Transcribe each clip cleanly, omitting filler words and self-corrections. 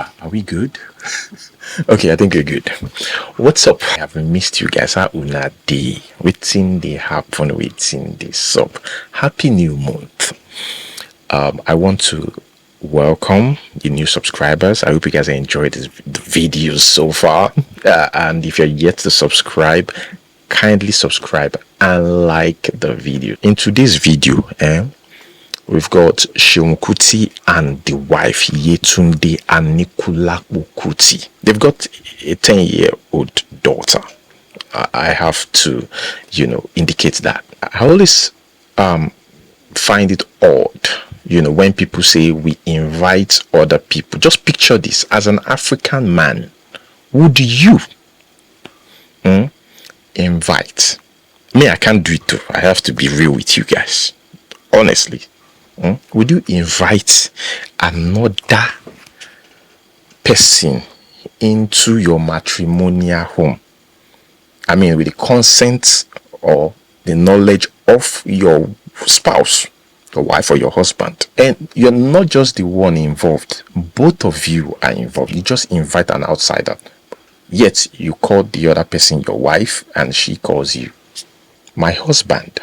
Are we good? Okay, I think we're good. What's up? I have missed you guys. How una day? Waiting they happen, waiting this up. Happy new month. I want to welcome the new subscribers. I hope you guys enjoyed the videos so far. And if you're yet to subscribe, kindly subscribe and like the video. In today's video, we've got Seun Kuti and the wife Yetunde and Kuti. They've got a 10-year-old daughter. I have to, indicate that. I always find it odd, when people say we invite other people. Just picture this: as an African man, would you invite me? I can't do it too. I have to be real with you guys, honestly. Would you invite another person into your matrimonial home? I mean, with the consent or the knowledge of your spouse, your wife or your husband. And you're not just the one involved. Both of you are involved. You just invite an outsider. Yet you call the other person your wife and she calls you my husband.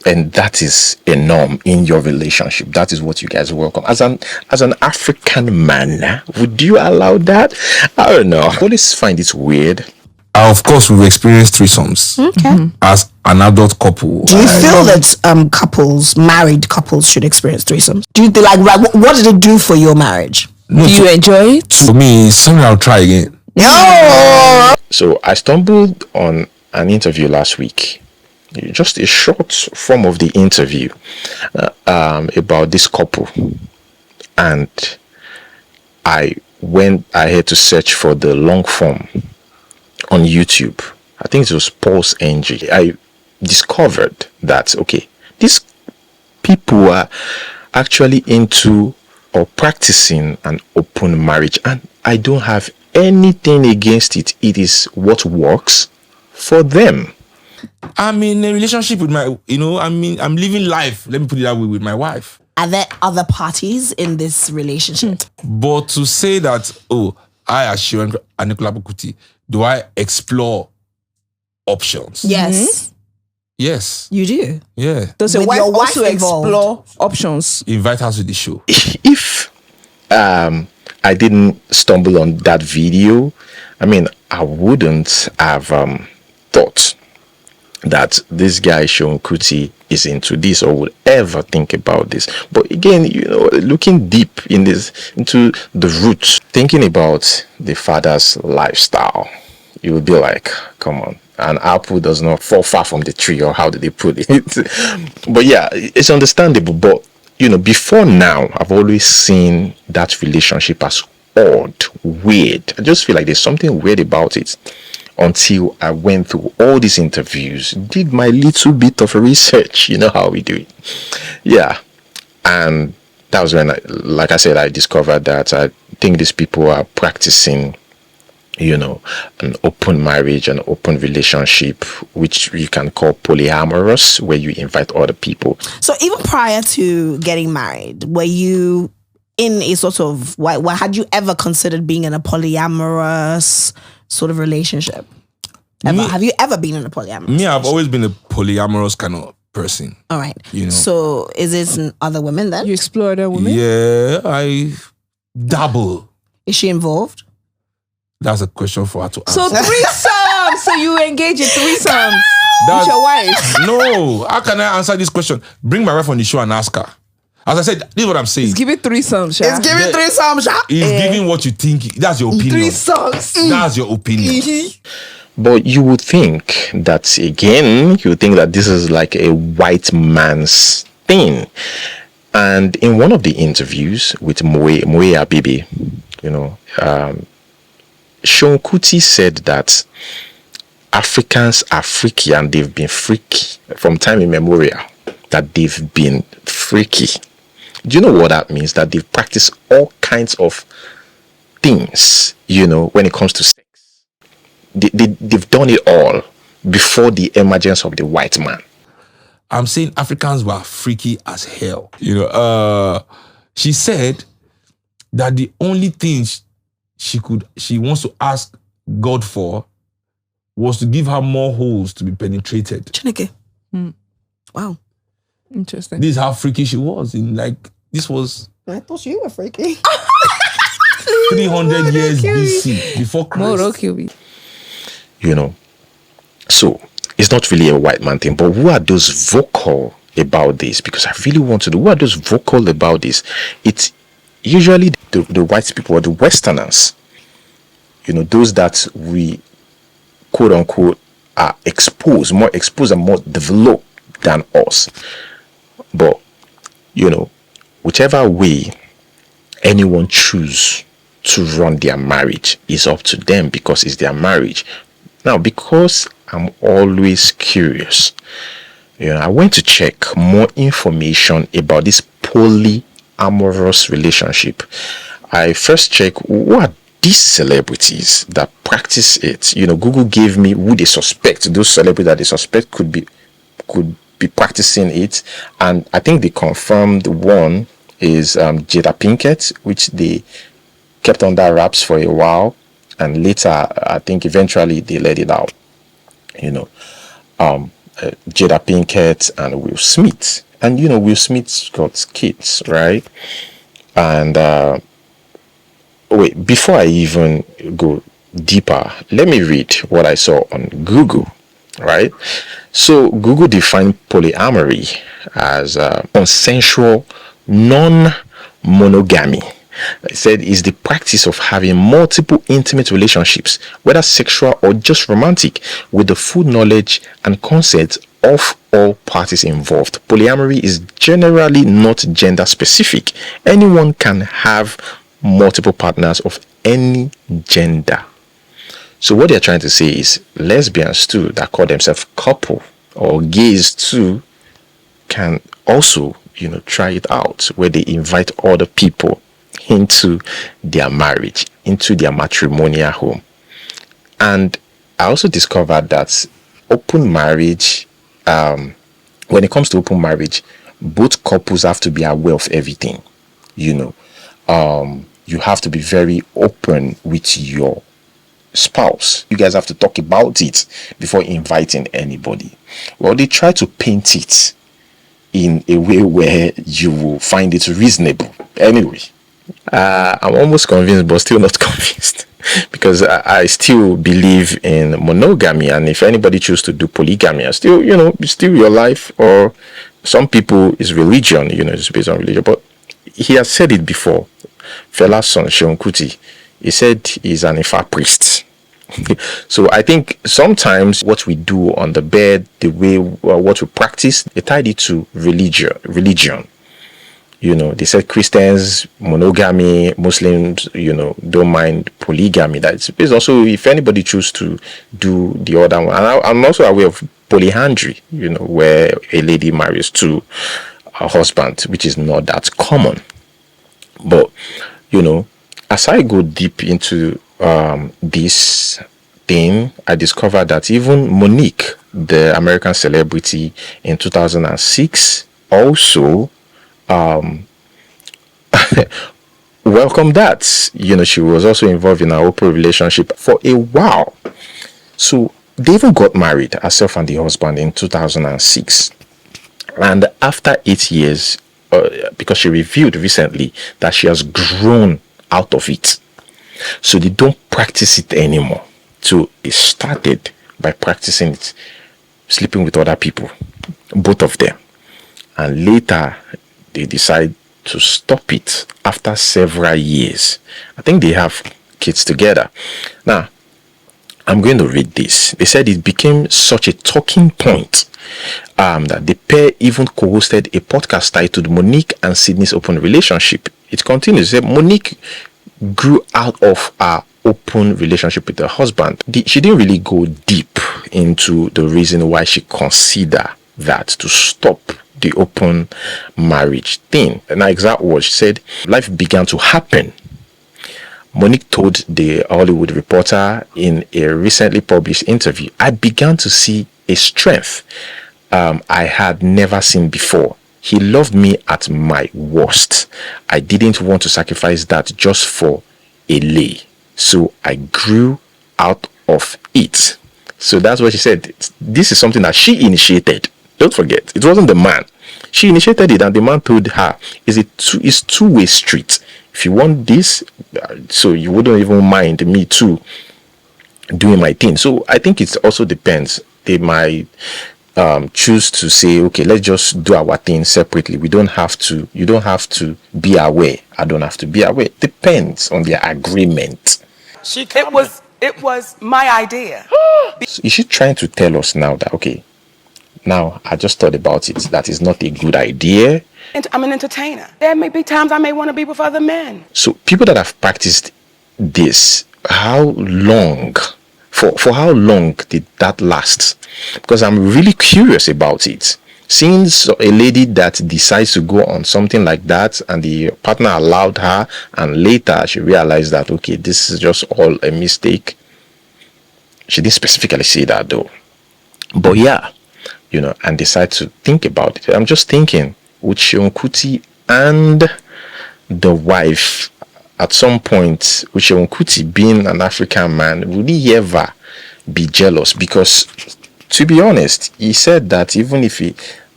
And that is a norm in your relationship. That is what you guys welcome. As an African man, would you allow that? I don't know. I always find it weird. Of course, we've experienced threesomes as an adult couple. Do you feel that married couples should experience threesomes? Do you what did it do for your marriage? No, do you enjoy it? For me, it's something I'll try again. No. So I stumbled on an interview last week. Just a short form of the interview about this couple, and I went ahead to search for the long form on YouTube. I think it was Pulse NG. I discovered that these people are actually into or practicing an open marriage, and I don't have anything against it. It is what works for them. I'm in a relationship with I'm living life, let me put it that way, with my wife. Are there other parties in this relationship? But to say that, I as Seun and Kuti, do I explore options? Yes. Yes. You do? Yeah. Does your wife also explore options? Invite her to the show. If I didn't stumble on that video, I wouldn't have thought that this guy Seun Kuti is into this or would ever think about this. But again, looking deep into the roots, thinking about the father's lifestyle, you would be like, come on, an apple does not fall far from the tree, or how did they put it? But yeah, it's understandable. But before now, I've always seen that relationship as odd, weird. I just feel like there's something weird about it, until I went through all these interviews, did my little bit of research. You know how we do it. Yeah. And that was when, I discovered that I think these people are practicing, an open marriage, an open relationship, which you can call polyamorous, where you invite other people. So even prior to getting married, were you in a sort of, had you ever considered being in a polyamorous sort of relationship? Have you ever been in a polyamorous? Me, I've always been a polyamorous kind of person. All right. So is this other women then? You explore other women? Yeah, I dabble. Is she involved? That's a question for her to answer. So threesomes. So you engage in threesomes with your wife? No. How can I answer this question? Bring my wife on the show and ask her. As I said, this is what I'm saying. It's giving threesomes, Sha. It's giving threesomes, Sha. It's giving what you think. That's your opinion. Threesomes. That's your opinion. But you would think that, this is like a white man's thing. And in one of the interviews with Moe Abibi, Seun Kuti said that Africans are freaky, and they've been freaky from time immemorial, that they've been freaky. Do you know what that means? That they've practiced all kinds of things, when it comes to sex. They've done it all before the emergence of the white man. I'm saying Africans were freaky as hell. She said that the only thing she wants to ask God for was to give her more holes to be penetrated. Chineke. Wow. Interesting. This is how freaky she was. This was I thought you were freaky. 300 years BC, before More Christ. kill me. You know, so it's not really a white man thing, but who are those vocal about this? Because I really want to know, who are those vocal about this? It's usually the white people or the Westerners, you know, those that we quote unquote are more exposed and more developed than us. But, you know, whichever way anyone choose to run their marriage is up to them, because it's their marriage. Now, because I'm always curious, you know, I went to check more information about this polyamorous relationship. I first checked who are these celebrities that practice it. You know, Google gave me who they suspect, those celebrities that they suspect could be practicing it, and I think they confirmed one is Jada Pinkett, which they kept under wraps for a while, and later I think eventually they let it out. You know, Jada Pinkett and Will Smith, and you know, Will Smith's got kids, right? And wait, before I even go deeper, let me read what I saw on Google, right? So Google defined polyamory as consensual non-monogamy. It said is the practice of having multiple intimate relationships, whether sexual or just romantic, with the full knowledge and consent of all parties involved. Polyamory is generally not gender specific. Anyone can have multiple partners of any gender. So what they're trying to say is lesbians too, that call themselves couple, or gays too, can also, you know, try it out, where they invite other people into their marriage, into their matrimonial home. And I also discovered that open marriage, when it comes to open marriage, both couples have to be aware of everything. You know, you have to be very open with your spouse. You guys have to talk about it before inviting anybody. Well, they try to paint it in a way where you will find it reasonable. Anyway, I'm almost convinced, but still not convinced, because I still believe in monogamy, and if anybody chooses to do polygamy, I still, you know, it's still your life. Or some people is religion, you know, it's based on religion. But he has said it before. Fela's son, Seun Kuti, he said he's an Ifa priest. So I think sometimes what we do on the bed, the way what we practice, they tied it to religion. You know, they said Christians monogamy, Muslims, you know, don't mind polygamy. That's also, if anybody choose to do the other one. And I'm also aware of polyandry, you know, where a lady marries to a husband, which is not that common. But, you know, as I go deep into this thing, I discovered that even Monique, the American celebrity, in 2006 also welcome that. You know, she was also involved in an open relationship for a while. So they even got married, herself and the husband, in 2006. And after 8 years, because she revealed recently that she has grown out of it, so they don't practice it anymore. So it started by practicing it, sleeping with other people, both of them, and later they decide to stop it after several years. I think they have kids together. Now, I'm going to read this. They said it became such a talking point that the pair even co-hosted a podcast titled Monique and Sydney's Open Relationship. It continues. It said Monique grew out of her open relationship with her husband. She didn't really go deep into the reason why she considered that to stop the open marriage thing. And her exact words, she said, life began to happen. Monique told the Hollywood Reporter in a recently published interview, I began to see a strength I had never seen before. he loved me at my worst. I didn't want to sacrifice that just for a lay. So I grew out of it. So that's what she said. This is something that she initiated. Don't forget, it wasn't the man. She initiated it, and the man told her, it's two-way street. If you want this, so you wouldn't even mind me too doing my thing. So I think it also depends. They might choose to say, okay, let's just do our thing separately. You don't have to be aware. I don't have to be aware. Depends on their agreement. It was my idea. So is she trying to tell us now that, okay, now I just thought about it, that is not a good idea? I'm an entertainer. There may be times I may want to be with other men. So people that have practiced this, how long, for how long did that last? Because I'm really curious about it. Since a lady that decides to go on something like that and the partner allowed her, and later she realized that, okay, this is just all a mistake. She didn't specifically say that though. But yeah, and decide to think about it. I'm just thinking, with Seun Kuti and the wife, at some point, with Seun Kuti being an African man, would he ever be jealous? Because, to be honest, he said that even if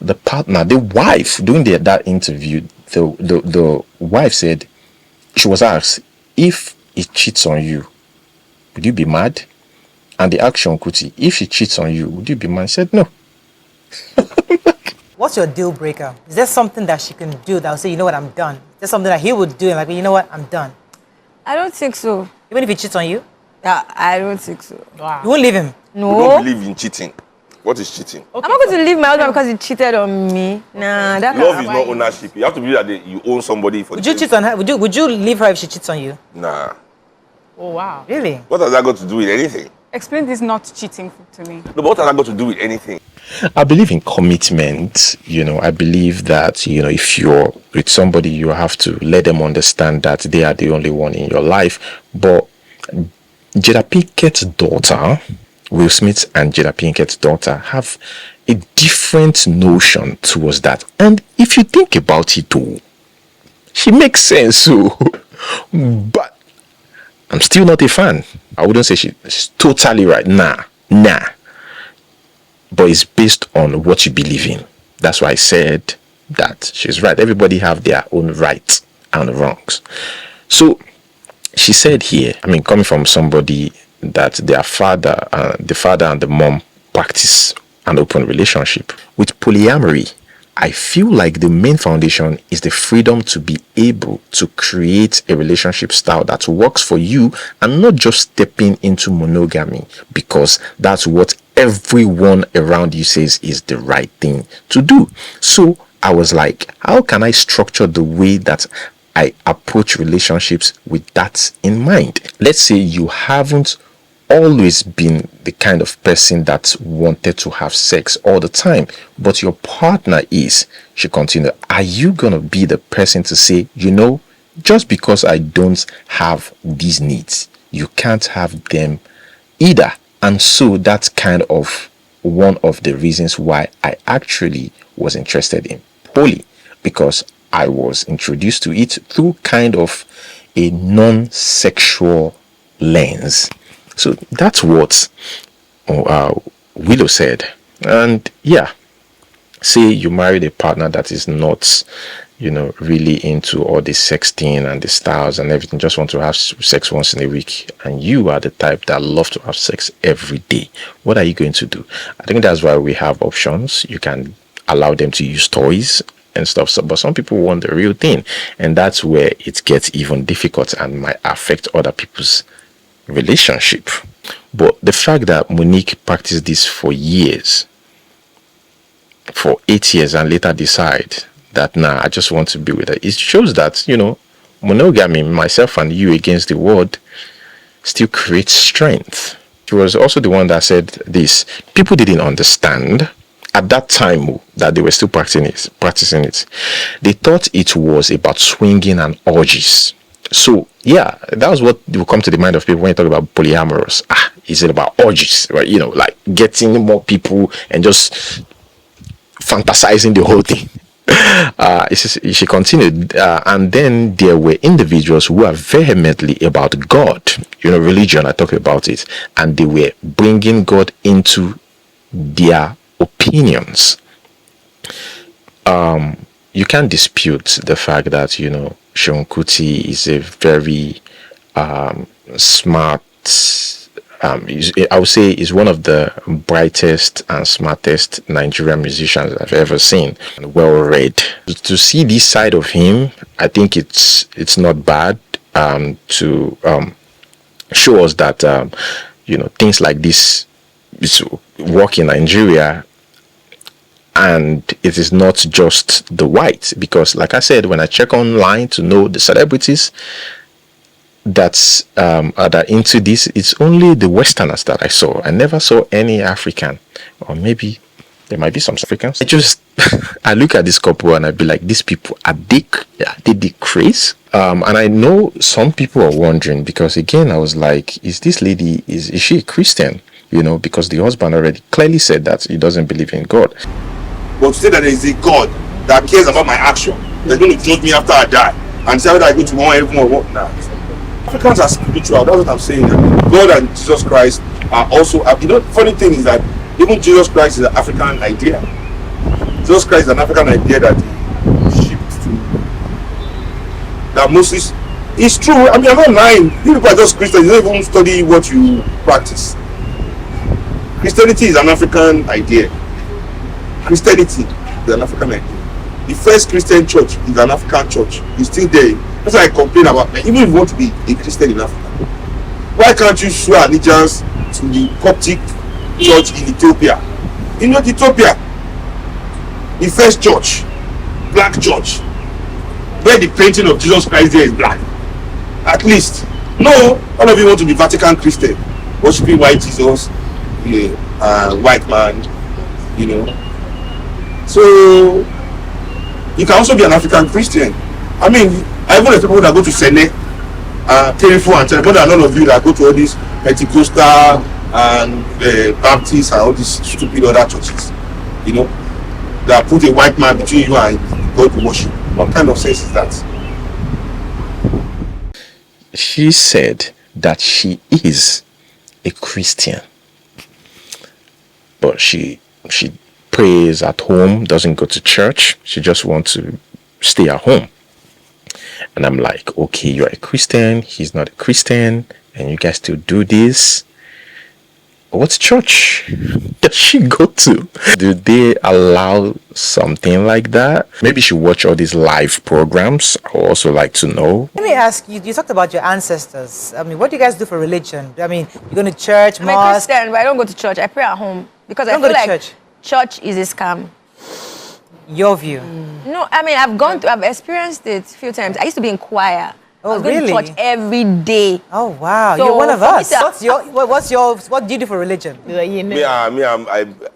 the partner, the wife, during that interview, the wife said, she was asked, if he cheats on you, would you be mad? And the asked Kuti, if he cheats on you, would you be mad? He said, no. What's your deal breaker? Is there something that she can do that will say, you know what, I'm done? Is there something that he would do and like, you know what, I'm done? I don't think so. Even if he cheats on you? I don't think so. Wow. You won't leave him? You No. don't believe in cheating. What is cheating? Okay, I'm not going to leave my husband because he cheated on me. Nah, that Love is not ownership. You have to believe that you own somebody for Would the you same- cheat on her? Would you leave her if she cheats on you? Nah. Oh, wow. Really? What has that got to do with anything? Explain this not cheating to me. No, but what has that got to do with anything? I believe in commitment. I believe that, if you're with somebody, you have to let them understand that they are the only one in your life. But Jada Pinkett's daughter, Will Smith and Jada Pinkett's daughter, have a different notion towards that. And if you think about it too, she makes sense. So, but I'm still not a fan. I wouldn't say she's totally right. Nah. But it's based on what you believe in. That's why I said that she's right. Everybody have their own rights and wrongs. So she said here, coming from somebody that the father and the mom practice an open relationship. With polyamory, I feel like the main foundation is the freedom to be able to create a relationship style that works for you and not just stepping into monogamy because that's what everyone around you says is the right thing to do. So I was like, how can I structure the way that I approach relationships with that in mind? Let's say you haven't always been the kind of person that wanted to have sex all the time, but your partner is. She continued, are you gonna be the person to say, just because I don't have these needs, you can't have them either? And so that's kind of one of the reasons why I actually was interested in poly, because I was introduced to it through kind of a non-sexual lens. So that's what Willow said. And yeah, say you married a partner that is not, really into all the sex thing and the styles and everything, just want to have sex once in a week, and you are the type that love to have sex every day. What are you going to do? I think that's why we have options. You can allow them to use toys and stuff. So, but some people want the real thing, and that's where it gets even difficult and might affect other people's relationship. But the fact that Monique practiced this for years, for 8 years, and later decide that I just want to be with her, it shows that monogamy, myself and you against the world, still creates strength. She was also the one that said this. People didn't understand at that time that they were still practicing it. They thought it was about swinging and orgies. So yeah, that was what will come to the mind of people when you talk about polyamorous. Is it about orgies, right? Like getting more people and just fantasizing the whole thing. She continued, and then there were individuals who are vehemently about God, religion. I talk about it, and they were bringing God into their opinions. You can't dispute the fact that Seun Kuti is a very smart. I would say is one of the brightest and smartest Nigerian musicians I've ever seen. Well read. To see this side of him, I think it's not bad to show us that things like this work in Nigeria, and it is not just the whites. Because, like I said, when I check online to know the celebrities that are into this, it's only the Westerners that I saw. I never saw any African, or maybe there might be some Africans. I look at this couple and I'd be like, these people are they crazy? And I know some people are wondering, because again, I was like, is this lady, is she a Christian? Because the husband already clearly said that he doesn't believe in God. But to say that there is a God that cares about my action, that's going to judge me after I die, and say whether I go to one heaven or what? Nah. Africans are spiritual. That's what I'm saying. God and Jesus Christ are also. Funny thing is that even Jesus Christ is an African idea. Jesus Christ is an African idea that he shipped to. That Moses. It's true. I mean, I'm not lying. You people are just Christians. You don't even study what you practice. Christianity is an African idea. Christianity is an African idea. The first Christian church is an African church. It's still there. That's why I complain about, even if you want to be a Christian in Africa, why can't you show allegiance to the Coptic church in Ethiopia? In Ethiopia, the first church, black church, where the painting of Jesus Christ there is black. At least. No, all of you want to be Vatican Christian, worshiping white Jesus, white man, So you can also be an African Christian. I mean, I even expect people that go to Sene, Terifo and Telefon, and all of you that go to all these Pentecostal and Baptist and all these stupid other churches, that put a white man between you and God to worship. What kind of sense is that? She said that she is a Christian, but she prays at home, doesn't go to church. She just wants to stay at home. And I'm like, okay, you're a Christian, he's not a Christian, and you guys still do this. What church does she go to? Do they allow something like that? Maybe she watch all these live programs. I would also like to know. Let me ask you, you talked about your ancestors. I mean, what do you guys do for religion? I mean, you go to church, I'm a mosque? Christian, but I don't go to church. I pray at home because I Don't feel go to like church? church is a scam. Your view? No, I mean, I've experienced it a few times. I used to be in choir. Oh, I was going really? to church every day. Oh, wow. So, You're one of for me us. to- What do you do for religion? I'm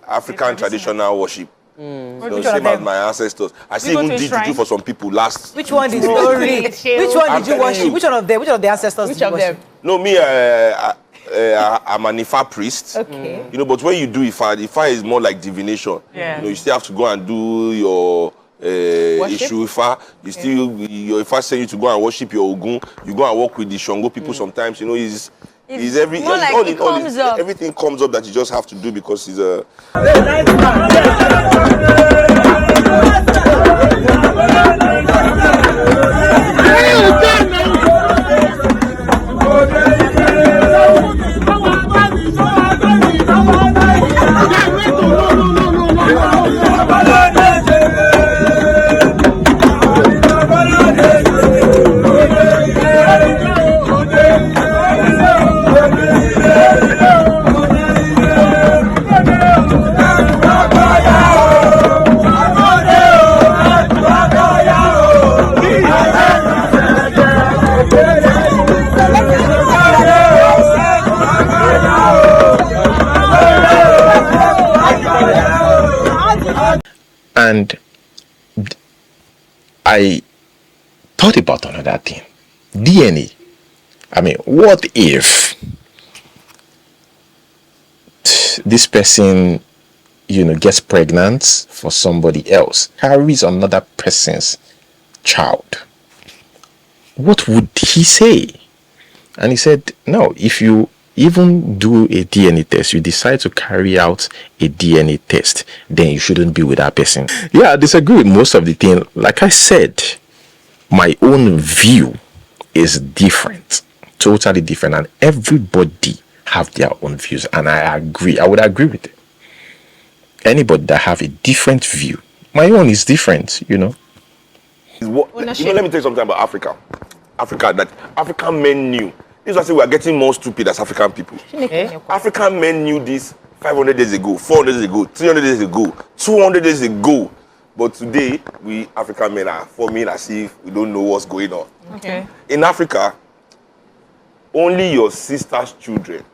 African traditional worship. Which So one same of as them? my ancestors. I still go even to a did shrine? juju for some people last. Which one did two you days. read? Which one I'm did you telling worship? you. Which one of the ancestors Which did you of them? worship? No, me, I'm an Ifa priest. Okay. But when you do Ifa is more like divination. Yeah. You still have to go and do your Worship? Ishu Ifa. Your Ifa saying you to go and worship your Ogun. You go and work with the Shango people sometimes. Is every more like all it in all, comes up. everything comes up that you just have to do because it's a. And I thought about another thing. DNA. I mean, what if this person gets pregnant for somebody else, carries another person's child, what would he say? And he said, no, if you even do a DNA test, you decide to carry out a DNA test, then you shouldn't be with that person. Yeah, I disagree with most of the thing. Like I said, my own view is different, totally different, and everybody have their own views, and I would agree with it. Anybody that have a different view, my own is different. Let me tell you something about Africa. That African men knew. This is why I say we are getting more stupid as African people. African men knew this 500 days ago, 400 days ago, 300 days ago, 200 days ago. But today, we African men are forming as if we don't know what's going on. Okay. In Africa, only your sister's children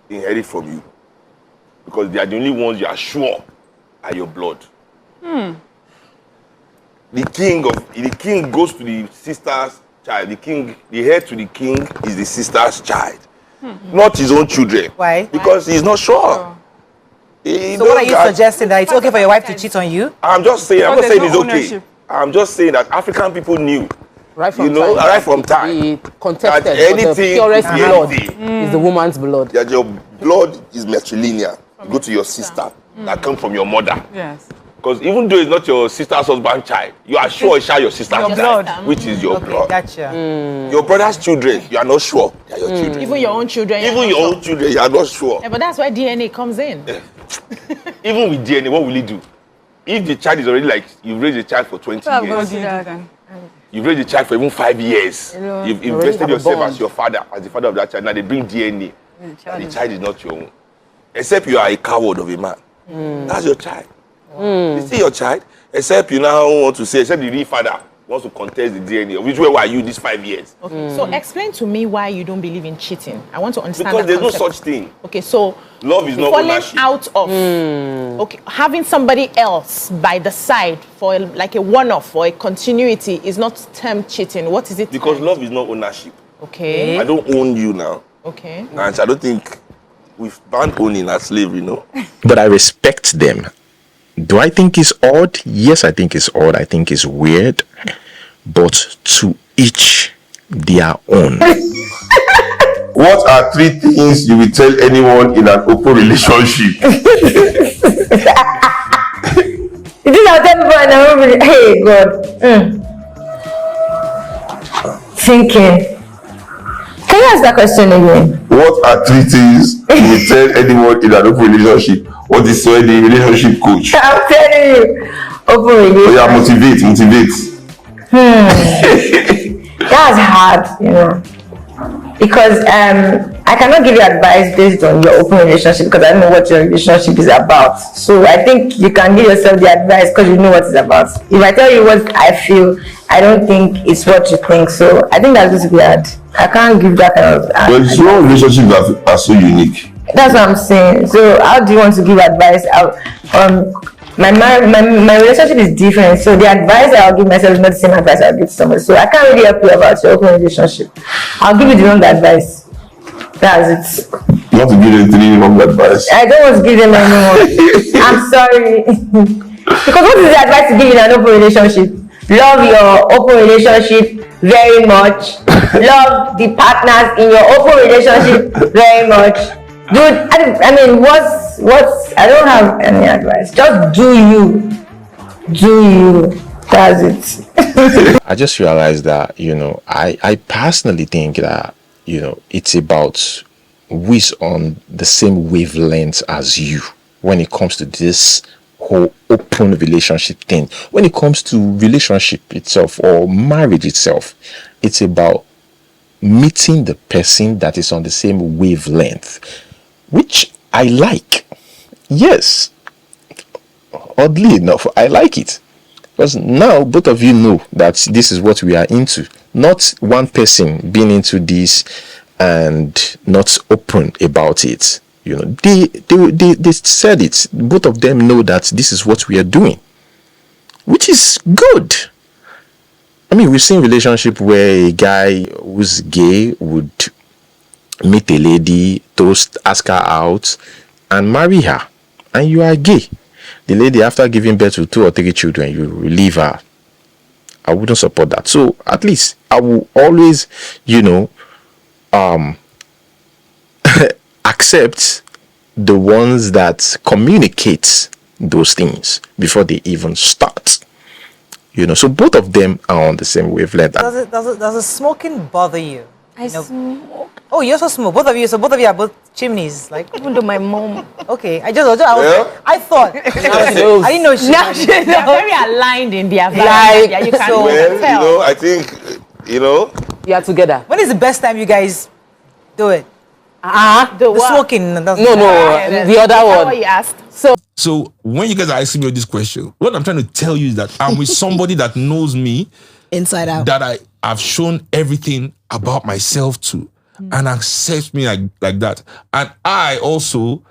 inherit from you, because they are the only ones you are sure are your blood. The king goes to the sister's child. The heir to the king is the sister's child, not his own children. Why? Because he's not sure. So what are you suggesting, that it's okay for your wife to cheat on you? I'm just saying. I'm not Because saying there's it's no okay. ownership. I'm just saying that African people knew. Right from Right from time. The contested, That but the anything, purest blood anything, is the woman's blood. that your blood is matrilineal. You go to your sister that comes from your mother. Yes. Because even though it's not your sister's husband child, you are sure it's your sister's Your child, blood. which is your Okay, blood. gotcha. Your brother's children, you are not sure they are your children. Even your own children. Even your own children, you are not sure. Yeah, but that's where DNA comes in. Even with DNA, what will it do? If the child is already like, you've raised a child for 20 I'm going years, to do that then. you've raised a child for even 5 years, know, you've you already invested have a yourself bond. as your father, as the father of that child. Now they bring DNA. The child is not your own. Except you are a coward of a man. That's your child. It's still your child. Except you now want to say, except the real father wants to contest the DNA. Which way were you these 5 years? Okay. So explain to me why you don't believe in cheating. I want to understand Because that there's no concept. such thing. Okay, so Love is not falling ownership. out of okay, having somebody else by the side for like a one-off or a continuity is not termed cheating. What is it? Because termed? love is not ownership. Okay. I don't own you now. Okay. And I don't think we've banned owning as slavery, no? But I respect them. Do I think it's odd? Yes, I think it's odd. I think it's weird. But to each their own. What are 3 things you will tell anyone in an open relationship? You think I'll tell people and I won't really, hey God. Thinking. Can you ask that question again? What are 3 things you will tell anyone in an open relationship? What is so the relationship coach? I'm telling you. Open relationship. Oh yeah, motivate. That's hard, you know. Because I cannot give you advice based on your open relationship because I don't know what your relationship is about. So I think you can give yourself the advice because you know what it's about. If I tell you what I feel, I don't think it's what you think. So I think that's just weird. I can't give that kind of Well, some relationships are so unique. That's what I'm saying. So how do you want to give advice? My relationship is different. So the advice I'll give myself is not the same advice I'll give to someone. So I can't really help you about your open relationship. I'll give you the wrong advice. That's it. You want to give them 3 wrong advice? I don't want to give them anymore. I'm sorry. Because what is the advice to give in an open relationship? Love your open relationship very much. Love the partners in your open relationship very much. Dude, I mean, what's, I don't have any advice. Just do you. Do you. That's it. I just realized that, I personally think that, it's about who is on the same wavelength as you when it comes to this whole open relationship thing. When it comes to relationship itself or marriage itself, it's about meeting the person that is on the same wavelength, which I like. Yes, oddly enough, I like it. Because now both of you know that this is what we are into. Not one person being into this and not open about it. They said it. Both of them know that this is what we are doing, which is good. I mean, we've seen relationship where a guy who's gay would meet a lady, ask her out, and marry her, and you are gay. The lady, after giving birth to 2 or 3 children, you leave her. I wouldn't support that. So at least I will always, accept the ones that communicate those things before they even start. So both of them are on the same wavelength. Does the smoking bother you? I smoke. Oh, you also smoke. Both of you. So both of you are both chimneys. Like, Even though my mom. okay. I thought. I didn't know she. Now she They're knows. very aligned in their values. Like, Yeah, you can so- tell. I think, You are together. When is the best time you guys do it? The The smoking. No, the other Is that one. what you asked? So when you guys are asking me this question, what I'm trying to tell you is that I'm with somebody that knows me, Inside out. that I have shown everything about myself to, and accepts me like that. And I also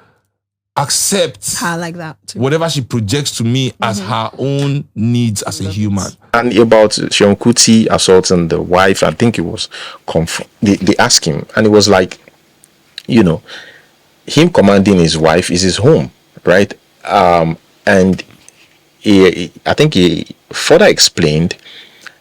accept I like that too. whatever she projects to me as her own needs as a human. And about Seun Kuti assaulting the wife, I think it was they asked him, and it was like, him commanding his wife is his home, right? And I think he further explained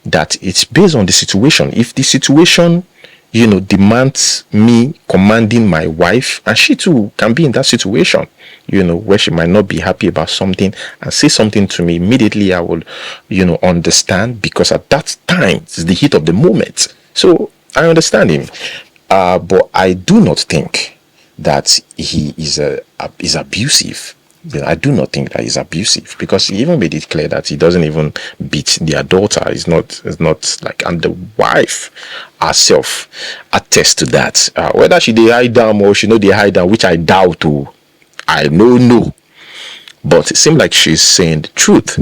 that it's based on the situation. If the situation, demands me commanding my wife, and she too can be in that situation, where she might not be happy about something and say something to me, immediately I will, understand, because at that time it's the heat of the moment. So I understand him. But I do not think that he is abusive. I do not think that he's abusive, because he even made it clear that he doesn't even beat their daughter. It's not like, and the wife herself attests to that. Whether she dey hide down or she know they hide down, which I doubt. I don't know, but it seems like she's saying the truth.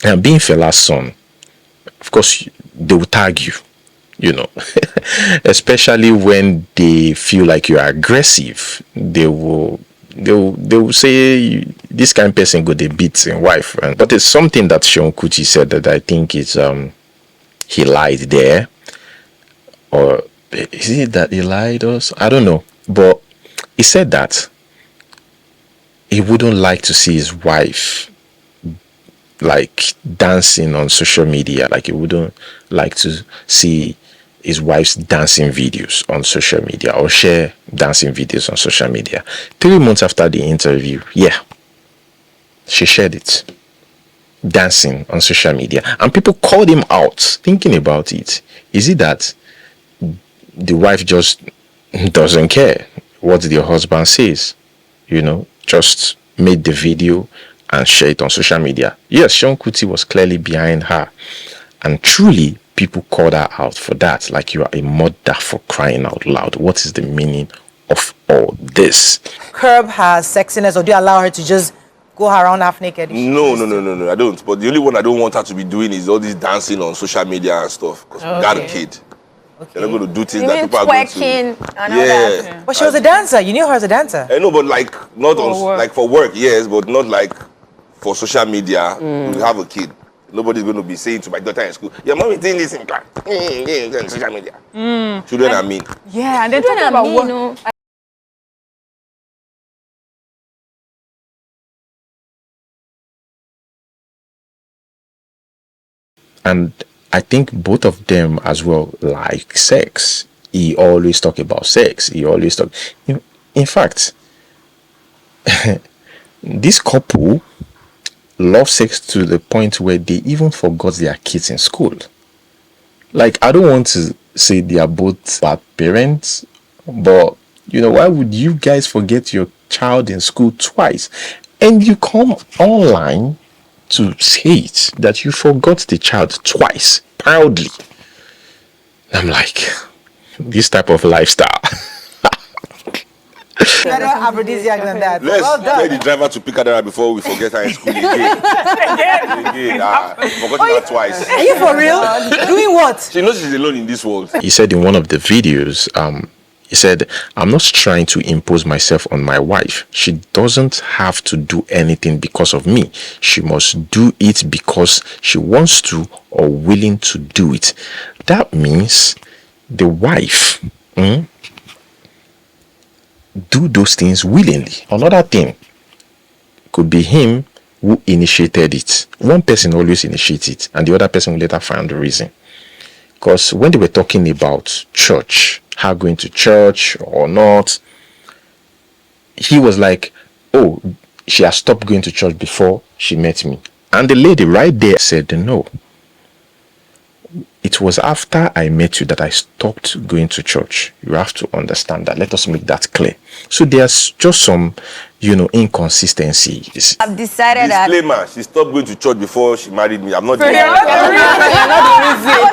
And being Fela's son, of course, they will tag you. Especially when they feel like you are aggressive, they will say this kind of person go they beat his wife. But it's something that Seun Kuti said that I think is he lied there, or is it that he lied us? I don't know, but he said that he wouldn't like to see his wife like dancing on social media. Like he wouldn't like to see his wife's dancing videos on social media, or share dancing videos on social media. 3 months after the interview, she shared it, dancing on social media, and people called him out. Thinking about it, is it that the wife just doesn't care what the husband says? Just made the video and share it on social media. Yes, Seun Kuti was clearly behind her, and truly people called her out for that. Like, you are a mother, for crying out loud. What is the meaning of all this? Curb her sexiness, or do you allow her to just go around half naked? No, I don't. But the only one I don't want her to be doing is all this dancing on social media and stuff. Because we got a kid. They're not going to do things that people are going to. Twerking and all that. But she was a dancer. You knew her as a dancer. I know, but like not like for work, yes, but not like for social media. You have a kid. Nobody's going to be saying to my daughter in school, "Your mom is doing this in class, on social media." Children are mean. Yeah, and then talking about me, what. And I think both of them as well like sex. He always talk about sex. He always talk. In fact, this couple love sex to the point where they even forgot their kids in school. Like, I don't want to say they are both bad parents, but why would you guys forget your child in school twice, and you come online to say it, that you forgot the child twice proudly? I'm like, this type of lifestyle. Better aphrodisiac than that. Let's Well get the done. driver to pick her up before we forget her in school again. Forgotten her twice. Are you for real? Doing what? She knows she's alone in this world. He said in one of the videos, he said, "I'm not trying to impose myself on my wife. She doesn't have to do anything because of me. She must do it because she wants to or willing to do it." That means the wife, do those things willingly. Another thing could be him who initiated it. One person always initiates it, and the other person will later find the reason. Because when they were talking about church, her going to church or not, he was like, oh, she has stopped going to church before she met me. And the lady right there said, no. It was after I met you that I stopped going to church. You have to understand that. Let us make that clear. So there's just some, inconsistencies. I've decided that. Disclaimer, she stopped going to church before she married me. I'm not doing I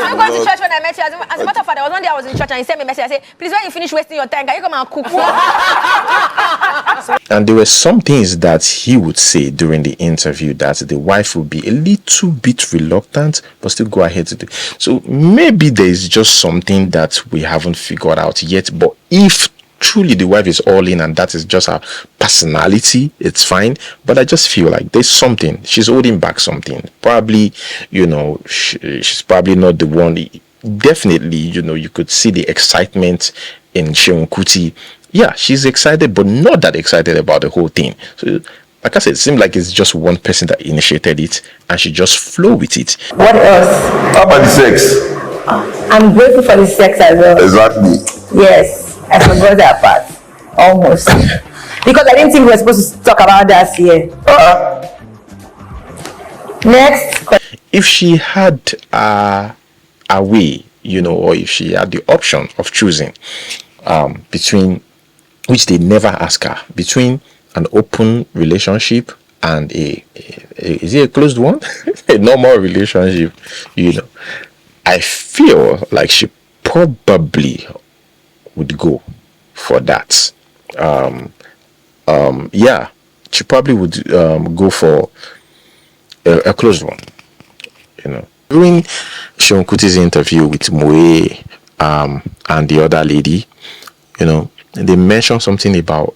wasn't going to church when I met you. As a matter of fact, there was one day I was in church and he sent me a message. I said, please, when you finish wasting your time, can you come and cook? And there were some things that he would say during the interview that the wife would be a little bit reluctant, but still go ahead to do. So maybe there is just something that we haven't figured out yet. But if truly the wife is all in and that is just her personality, it's fine. But I just feel like there's something. She's holding back something. Probably, she's probably not the one. Definitely, you could see the excitement in Seun Kuti. Yeah, she's excited, but not that excited about the whole thing. So, like I said, it seems like it's just one person that initiated it, and she just flow with it. What else? How about the sex? I'm grateful for the sex as well. Exactly. Yes, I forgot that part. Almost. Because I didn't think we were supposed to talk about that here. Next. If she had a way, or if she had the option of choosing between, which they never ask her, between an open relationship and is it a closed one? A normal relationship, I feel like she probably would go for that. Yeah, she probably would go for a closed one. During Seun Kuti's interview with Moe and the other lady, they mentioned something about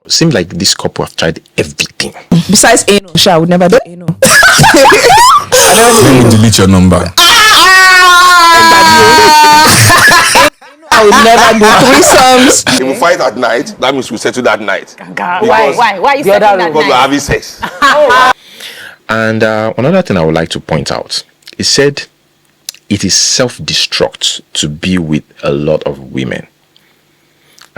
it seemed like this couple have tried everything. Besides anal, I would never do anal. Let me delete your number. I would never do threesomes. If we fight at night, that means we settle that night. Why are you saying that Because we're night? having sex. And another thing I would like to point out, he said it is self-destruct to be with a lot of women.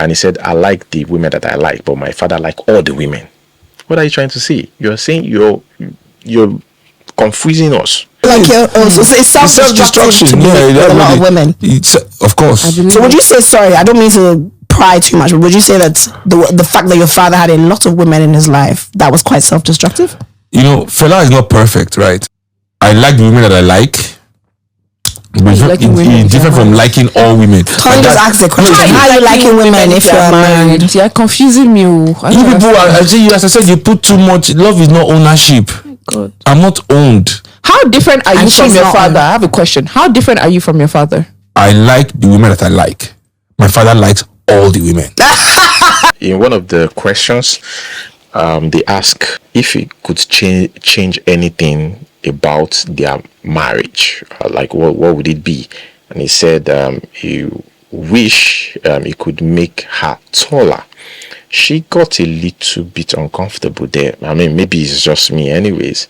And he said, I like the women that I like, but my father like all the women. What are you trying to say? You're saying you're confusing us. Like you're also say self-destruction to be with a lot of women. Of course. So would you say, sorry, I don't mean to pry too much, but would you say that the fact that your father had a lot of women in his life, that was quite self-destructive? Fela is not perfect, right? I like the women that I like. But it's different from liking all women. Can you just ask the question? How are you liking women if you're married? You're confusing me. You people as I said, you put too much. Love is not ownership. God. I'm not owned. How different are you And from she's your not father? owned. I have a question. How different are you from your father? I like the women that I like. My father likes all the women. In one of the questions, they ask if he could change anything about their marriage, like what would it be? And he said he wish he could make her taller. She got a little bit uncomfortable there. I mean, maybe it's just me anyways.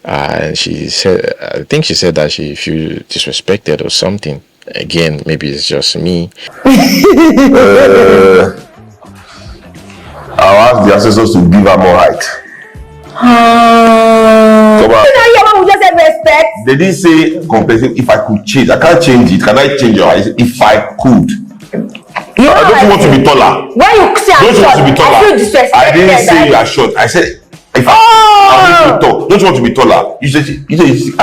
And she said, I think she said that she feel disrespected or something. Again, maybe it's just me. I'll ask the ancestors to give her more height. Come on. We just said respect. They didn't say compensate. If I could change, I can't change it. Can I change your height? If I could. You I don't want to be taller. When you say I'm Don't you want short, to be I taller? feel disrespected. I didn't say you are short. I said if I'm tall. Don't you want to be taller? You said if I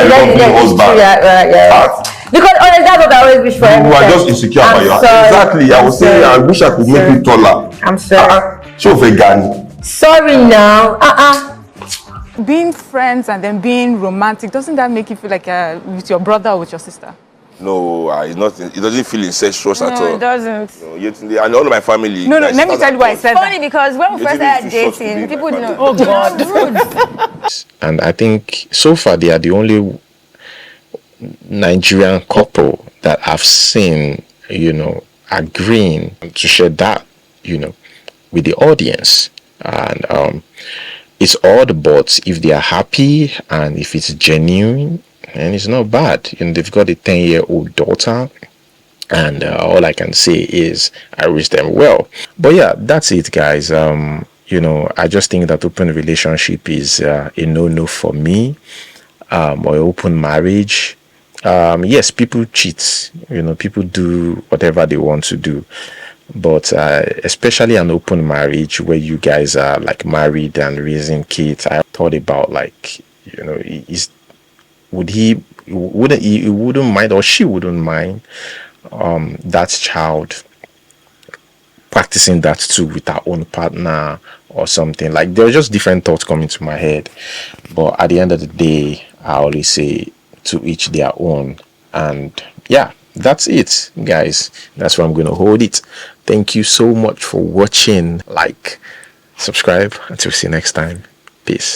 love your husband. Yeah. Because honestly, that's what I always wish for. You are just insecure about your height. Exactly. I was saying I wish I could make you taller. I'm sorry. Show vegan. Sorry now. Being friends and then being romantic, doesn't that make you feel like with your brother or with your sister? No, it's not. It doesn't feel incestuous at all. No, it doesn't. No, Yetunde, and all of my family. No, let me tell you why I said Funny because when we first started dating, people didn't know. Oh God. And I think so far they are the only Nigerian couple that I've seen, agreeing to share that, with the audience. And it's odd, but if they are happy and if it's genuine, and it's not bad. They've got a 10-year-old daughter, and all I can say is I wish them well. But yeah, that's it, guys. I just think that open relationship is a no-no for me, or open marriage. Yes, people cheat. People do whatever they want to do, but especially an open marriage where you guys are like married and raising kids. I thought about, like, is would he wouldn't mind, or she wouldn't mind that child practicing that too with her own partner or something. Like, there were just different thoughts coming to my head, but at the end of the day, I always say to each their own. And yeah, that's it, guys. That's where I'm going to hold it. Thank you so much for watching. Like, subscribe. Until see you next time. Peace.